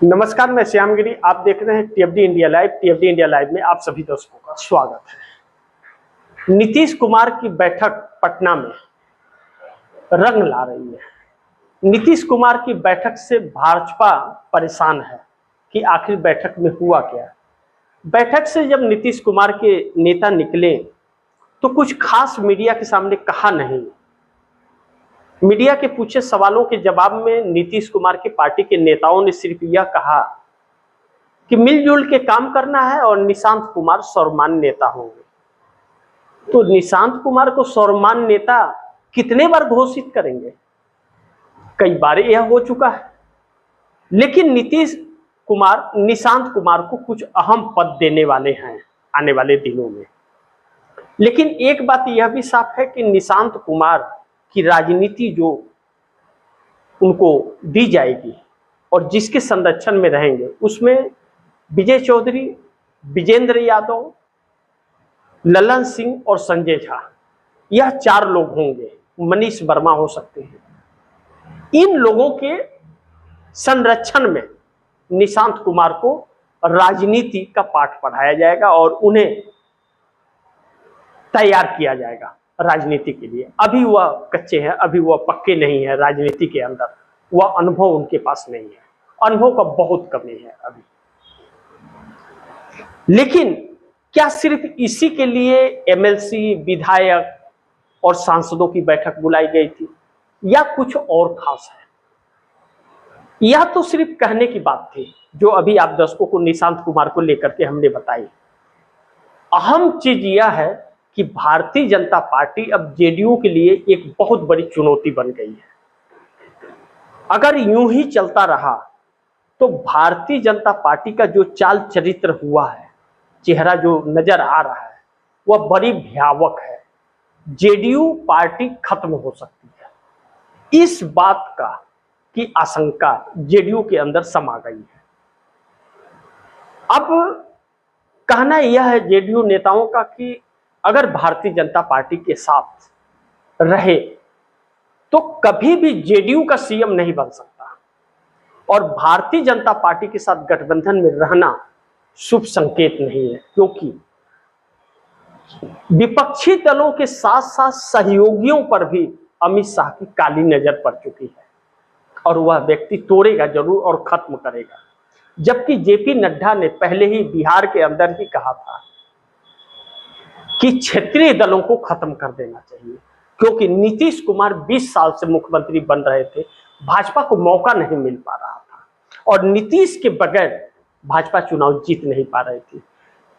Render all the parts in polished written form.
नमस्कार, मैं श्यामगिरी। आप देख रहे हैं टीएफडी इंडिया लाइव। टीएफडी इंडिया लाइव में आप सभी दर्शकों का स्वागत है। नीतीश कुमार की बैठक पटना में रंग ला रही है। नीतीश कुमार की बैठक से भाजपा परेशान है कि आखिर बैठक में हुआ क्या। बैठक से जब नीतीश कुमार के नेता निकले तो कुछ खास मीडिया के सामने कहा नहीं। मीडिया के पूछे सवालों के जवाब में नीतीश कुमार की पार्टी के नेताओं ने सिर्फ यह कहा कि मिलजुल के काम करना है और निशांत कुमार सर्वमान्य नेता होंगे। तो निशांत कुमार को सर्वमान्य नेता कितने बार घोषित करेंगे? कई बार यह हो चुका है, लेकिन नीतीश कुमार निशांत कुमार को कुछ अहम पद देने वाले हैं आने वाले दिनों में। लेकिन एक बात यह भी साफ है कि निशांत कुमार की राजनीति जो उनको दी जाएगी और जिसके संरक्षण में रहेंगे उसमें विजय चौधरी, विजेंद्र यादव, ललन सिंह और संजय झा, यह चार लोग होंगे। मनीष वर्मा हो सकते हैं। इन लोगों के संरक्षण में निशांत कुमार को राजनीति का पाठ पढ़ाया जाएगा और उन्हें तैयार किया जाएगा राजनीति के लिए। अभी वह कच्चे हैं, अभी वह पक्के नहीं है राजनीति के अंदर। वह अनुभव उनके पास नहीं है, अनुभव का बहुत कमी है अभी। लेकिन क्या सिर्फ इसी के लिए एमएलसी, विधायक और सांसदों की बैठक बुलाई गई थी या कुछ और खास है? यह तो सिर्फ कहने की बात थी जो अभी आप दर्शकों को निशांत कुमार को लेकर के हमने बताई। अहम चीज यह है कि भारतीय जनता पार्टी अब जेडीयू के लिए एक बहुत बड़ी चुनौती बन गई है। अगर यूं ही चलता रहा तो भारतीय जनता पार्टी का जो चाल चरित्र हुआ है, चेहरा जो नजर आ रहा है, वह बड़ी भयावह है। जेडीयू पार्टी खत्म हो सकती है, इस बात का की आशंका जेडीयू के अंदर समा गई है। अब कहना यह है जेडीयू नेताओं का कि अगर भारतीय जनता पार्टी के साथ रहे तो कभी भी जेडीयू का सीएम नहीं बन सकता और भारतीय जनता पार्टी के साथ गठबंधन में रहना शुभ संकेत नहीं है, क्योंकि विपक्षी दलों के साथ साथ सहयोगियों पर भी अमित शाह की काली नजर पड़ चुकी है और वह व्यक्ति तोड़ेगा जरूर और खत्म करेगा। जबकि जेपी नड्डा ने पहले ही बिहार के अंदर ही कहा था कि क्षेत्रीय दलों को खत्म कर देना चाहिए, क्योंकि नीतीश कुमार 20 साल से मुख्यमंत्री बन रहे थे, भाजपा को मौका नहीं मिल पा रहा था और नीतीश के बगैर भाजपा चुनाव जीत नहीं पा रही थी।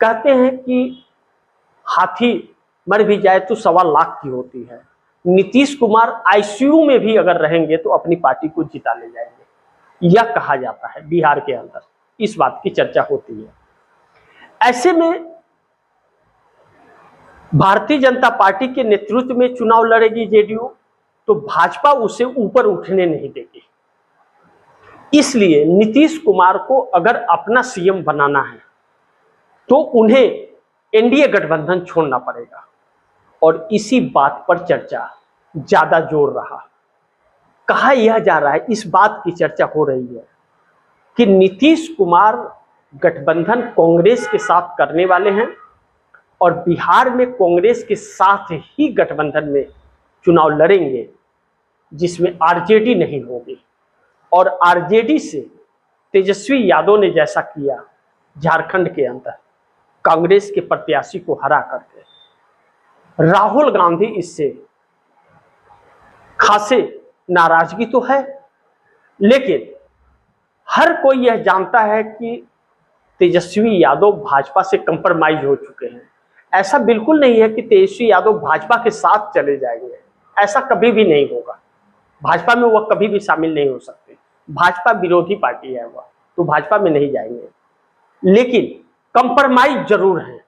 कहते हैं कि हाथी मर भी जाए तो 1.25 लाख की होती है। नीतीश कुमार आईसीयू में भी अगर रहेंगे तो अपनी पार्टी को जिता ले जाएंगे, यह कहा जाता है बिहार के अंदर। इस बात की चर्चा होती है। ऐसे में भारतीय जनता पार्टी के नेतृत्व में चुनाव लड़ेगी जेडीयू, तो भाजपा उसे ऊपर उठने नहीं देगी। इसलिए नीतीश कुमार को अगर अपना सीएम बनाना है तो उन्हें एनडीए गठबंधन छोड़ना पड़ेगा और इसी बात पर चर्चा ज्यादा जोर रहा। कहा यह जा रहा है, इस बात की चर्चा हो रही है कि नीतीश कुमार गठबंधन कांग्रेस के साथ करने वाले हैं और बिहार में कांग्रेस के साथ ही गठबंधन में चुनाव लड़ेंगे, जिसमें आरजेडी नहीं होगी। और आरजेडी से तेजस्वी यादव ने जैसा किया झारखंड के अंदर कांग्रेस के प्रत्याशी को हरा करके, राहुल गांधी इससे खासे नाराजगी तो है, लेकिन हर कोई यह जानता है कि तेजस्वी यादव भाजपा से कंप्रोमाइज हो चुके हैं। ऐसा बिल्कुल नहीं है कि तेजस्वी यादव भाजपा के साथ चले जाएंगे, ऐसा कभी भी नहीं होगा। भाजपा में वह कभी भी शामिल नहीं हो सकते। भाजपा विरोधी पार्टी है वह, तो भाजपा में नहीं जाएंगे। लेकिन कंप्रोमाइज जरूर है।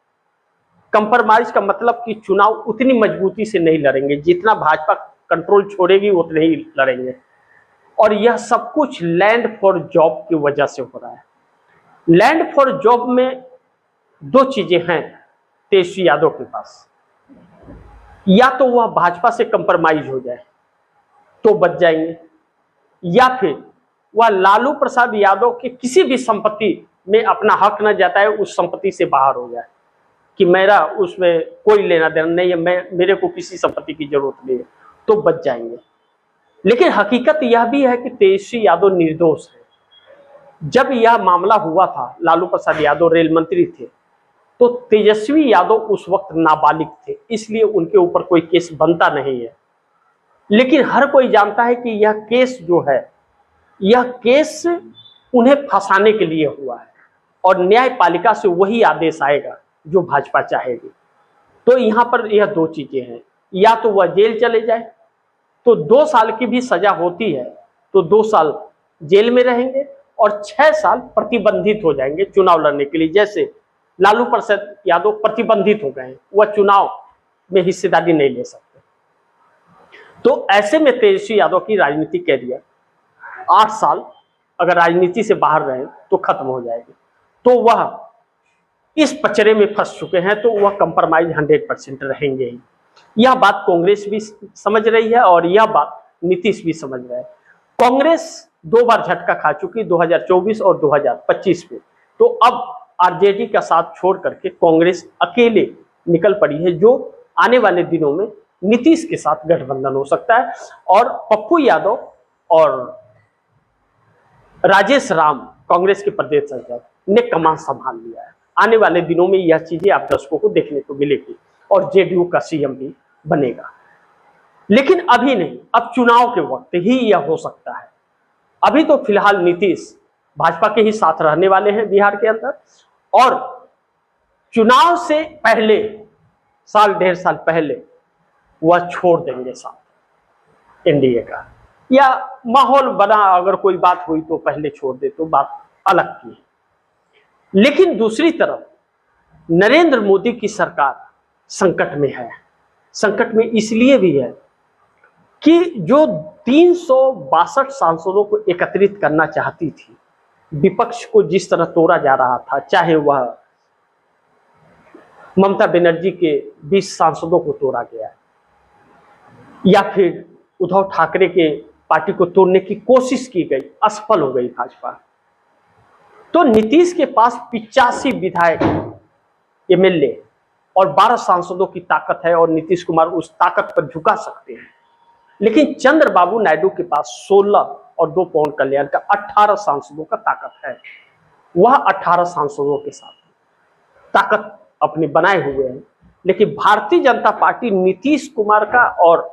कंप्रोमाइज का मतलब कि चुनाव उतनी मजबूती से नहीं लड़ेंगे, जितना भाजपा कंट्रोल छोड़ेगी उतने ही लड़ेंगे। और यह सब कुछ लैंड फॉर जॉब की वजह से हो रहा है। लैंड फॉर जॉब में 2 चीजें हैं तेजस्वी यादव के पास। या तो वह भाजपा से कंप्रोमाइज हो जाए तो बच जाएंगे, या फिर वह लालू प्रसाद यादव के किसी भी संपत्ति में अपना हक न जताए, उस संपत्ति से बाहर हो जाए कि मेरा उसमें कोई लेना देना नहीं है, मेरे को किसी संपत्ति की जरूरत नहीं है, तो बच जाएंगे। लेकिन हकीकत यह भी है कि तेजस्वी यादव निर्दोष है। जब यह मामला हुआ था, लालू प्रसाद यादव रेल मंत्री थे, तो तेजस्वी यादव उस वक्त नाबालिग थे, इसलिए उनके ऊपर कोई केस बनता नहीं है। लेकिन हर कोई जानता है कि यह केस जो है, यह केस उन्हें फंसाने के लिए हुआ है और न्यायपालिका से वही आदेश आएगा जो भाजपा चाहेगी। तो यहां पर यह दो चीजें हैं, या तो वह जेल चले जाए, तो 2 साल की भी सजा होती है, तो 2 साल जेल में रहेंगे और 6 साल प्रतिबंधित हो जाएंगे चुनाव लड़ने के लिए। जैसे लालू प्रसाद यादव प्रतिबंधित हो गए हैं, वह चुनाव में हिस्सेदारी नहीं ले सकते। तो ऐसे में तेजस्वी यादव की राजनीतिक कैरियर 8 साल अगर राजनीति से बाहर रहे तो खत्म हो जाएगी। तो वह इस पचड़े में फंस चुके हैं, तो वह कंप्रोमाइज 100% रहेंगे ही। यह बात कांग्रेस भी समझ रही है और यह बात नीतीश भी समझ रहे हैं। कांग्रेस 2 बार झटका खा चुकी, 2024 और 2025 में। तो अब आरजेडी का साथ छोड़ करके कांग्रेस अकेले निकल पड़ी है, जो आने वाले दिनों में नीतीश के साथ गठबंधन हो सकता है। और पप्पू यादव और राजेश राम, कांग्रेस के प्रदेश अध्यक्ष, ने कमान संभाल लिया है। आने वाले दिनों में यह चीजें आप दर्शकों को देखने को मिलेगी और जेडीयू का सीएम भी बनेगा। लेकिन अभी नहीं, अब चुनाव के वक्त ही यह हो सकता है। अभी तो फिलहाल नीतीश भाजपा के ही साथ रहने वाले हैं बिहार के अंदर, और चुनाव से पहले, साल 1.5 साल पहले, वह छोड़ देंगे साथ एनडीए का, या माहौल बना, अगर कोई बात हुई तो पहले छोड़ दे तो बात अलग की है। लेकिन दूसरी तरफ नरेंद्र मोदी की सरकार संकट में है। संकट में इसलिए भी है कि जो 362 सांसदों को एकत्रित करना चाहती थी, विपक्ष को जिस तरह तोड़ा जा रहा था, चाहे वह ममता बनर्जी के 20 सांसदों को तोड़ा गया या फिर उद्धव ठाकरे के पार्टी को तोड़ने की कोशिश की गई, असफल हो गई भाजपा। तो नीतीश के पास 85 विधायक, एमएलए और 12 सांसदों की ताकत है और नीतीश कुमार उस ताकत पर झुका सकते हैं। लेकिन चंद्रबाबू नायडू के पास 16 और 2 पवन कल्याण का 18 सांसदों का ताकत है। वह 18 सांसदों के साथ ताकत अपने बनाए हुए हैं। लेकिन भारतीय जनता पार्टी नीतीश कुमार का और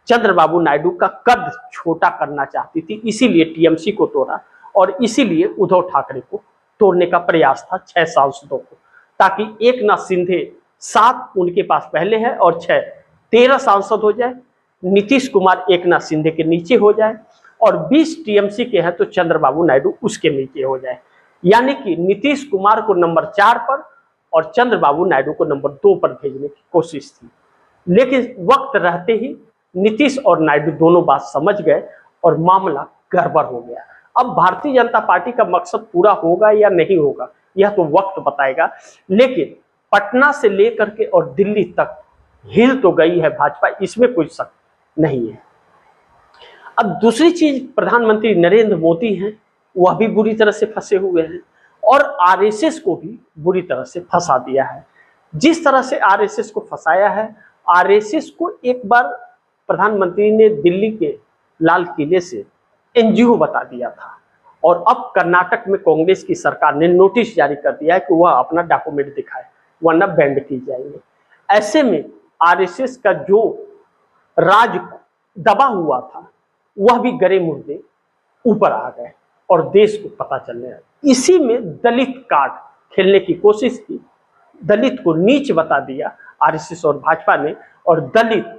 चंद्रबाबू नायडू का कद छोटा करना चाहती थी, इसीलिए टीएमसी को तोड़ा और इसीलिए उद्धव ठाकरे को तोड़ने का प्रयास था 6 सांसदों को, ताकि एकनाथ शिंदे 7 उनके पास पहले है और 6 13 सांसद हो जाए, नीतीश कुमार एकनाथ शिंदे के नीचे हो जाए और 20 टीएमसी के हैं तो चंद्रबाबू नायडू उसके नीचे हो जाए। यानी कि नीतीश कुमार को नंबर 4 पर और चंद्रबाबू नायडू को नंबर 2 पर भेजने की कोशिश थी। लेकिन वक्त रहते ही नीतीश और नायडू दोनों बात समझ गए और मामला गड़बड़ हो गया। अब भारतीय जनता पार्टी का मकसद पूरा होगा या नहीं होगा, यह तो वक्त बताएगा। लेकिन पटना से लेकर के और दिल्ली तक हिल तो गई है भाजपा, इसमें कोई शक नहीं है। अब दूसरी चीज, प्रधानमंत्री नरेंद्र मोदी हैं, वह भी बुरी तरह से फंसे हुए हैं और आरएसएस को भी बुरी तरह से फंसा दिया है। जिस तरह से आरएसएस को फंसाया है, आरएसएस को एक बार प्रधानमंत्री ने दिल्ली के लाल किले से एनजीओ बता दिया था और अब कर्नाटक में कांग्रेस की सरकार ने नोटिस जारी कर दिया है कि वह अपना डॉक्यूमेंट दिखाए वरना बैंड की जाएंगे। ऐसे में आरएसएस का जो राज दबा हुआ था वह भी गरे मुर्दे ऊपर आ गए और देश को पता चलने लगा। इसी में दलित कार्ड खेलने की कोशिश की, दलित को नीच बता दिया आरएसएस और भाजपा ने और दलित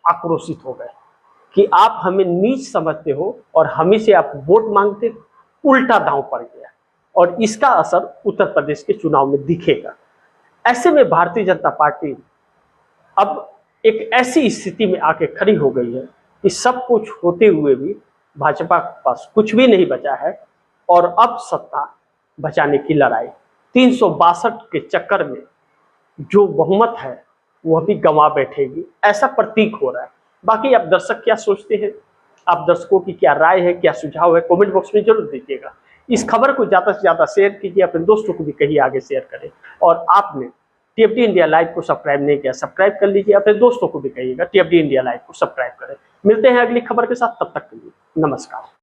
आक्रोशित हो गए कि आप हमें नीच समझते हो और हमें से आप वोट मांगते। उल्टा दांव पड़ गया और इसका असर उत्तर प्रदेश के चुनाव में दिखेगा। ऐसे में भारतीय जनता पार्टी अब एक ऐसी स्थिति में आके खड़ी हो गई है कि सब कुछ होते हुए भी भाजपा के पास कुछ भी नहीं बचा है और अब सत्ता बचाने की लड़ाई 362 के चक्कर में जो बहुमत है वह भी गंवा बैठेगी, ऐसा प्रतीक हो रहा है। बाकी आप दर्शक क्या सोचते हैं आप दर्शकों की क्या राय है, क्या सुझाव है, कमेंट बॉक्स में जरूर दीजिएगा। इस खबर को ज़्यादा से ज़्यादा शेयर कीजिए, अपने दोस्तों को भी कहिए आगे शेयर करें। और आपने टीएफडी इंडिया लाइव को सब्सक्राइब नहीं किया, सब्सक्राइब कर लीजिए, अपने दोस्तों को भी कहिएगा टीएफडी इंडिया लाइव को सब्सक्राइब करें। मिलते हैं अगली खबर के साथ, तब तक के लिए नमस्कार।